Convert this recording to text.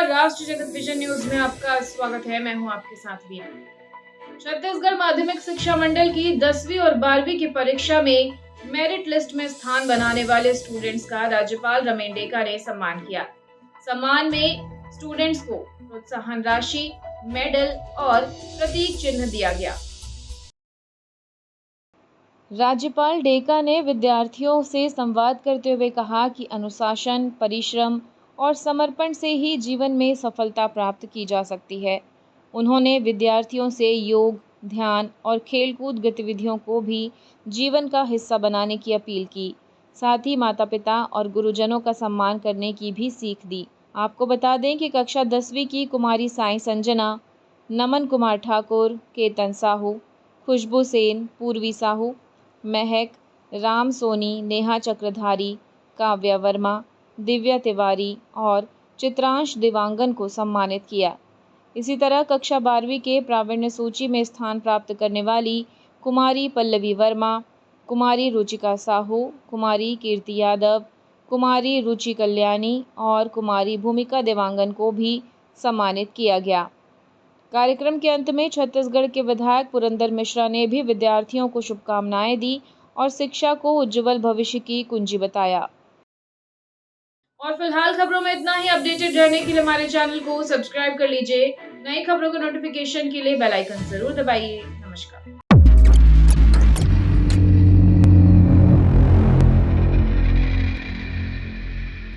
नमस्कार, राष्ट्र जगत विजन न्यूज में आपका स्वागत है। मैं हूं आपके साथ भी। छत्तीसगढ़ माध्यमिक शिक्षा मंडल की 10वीं और 12वीं की परीक्षा में मेरिट लिस्ट में स्थान बनाने वाले स्टूडेंट्स का राज्यपाल रमेन डेका ने सम्मान किया। सम्मान में स्टूडेंट्स को प्रोत्साहन राशि, मेडल और प्रतीक चिन्ह दिया गया। राज्यपाल डेका ने विद्यार्थियों से संवाद करते हुए कहा कि अनुशासन, परिश्रम और समर्पण से ही जीवन में सफलता प्राप्त की जा सकती है। उन्होंने विद्यार्थियों से योग, ध्यान और खेलकूद गतिविधियों को भी जीवन का हिस्सा बनाने की अपील की। साथ ही माता-पिता और गुरुजनों का सम्मान करने की भी सीख दी। आपको बता दें कि कक्षा 10वीं की कुमारी साई संजना, नमन कुमार ठाकुर, केतन साहू, खुशबू सेन, पूर्वी साहू, महक, राम सोनी, नेहा चक्रधारी, काव्या वर्मा, दिव्या तिवारी और चित्रांश दिवांगन को सम्मानित किया। इसी तरह कक्षा 12वीं के प्रावीण्य सूची में स्थान प्राप्त करने वाली कुमारी पल्लवी वर्मा, कुमारी रुचिका साहू, कुमारी कीर्ति यादव, कुमारी रुचि कल्याणी और कुमारी भूमिका देवांगन को भी सम्मानित किया गया। कार्यक्रम के अंत में छत्तीसगढ़ के विधायक पुरंदर मिश्रा ने भी विद्यार्थियों को शुभकामनाएं दी और शिक्षा को उज्जवल भविष्य की कुंजी बताया। और फिलहाल खबरों में इतना ही। अपडेटेड रहने के लिए हमारे चैनल को सब्सक्राइब कर लीजिए। नई खबरों के नोटिफिकेशन के लिए बेल आइकन जरूर दबाइए। नमस्कार।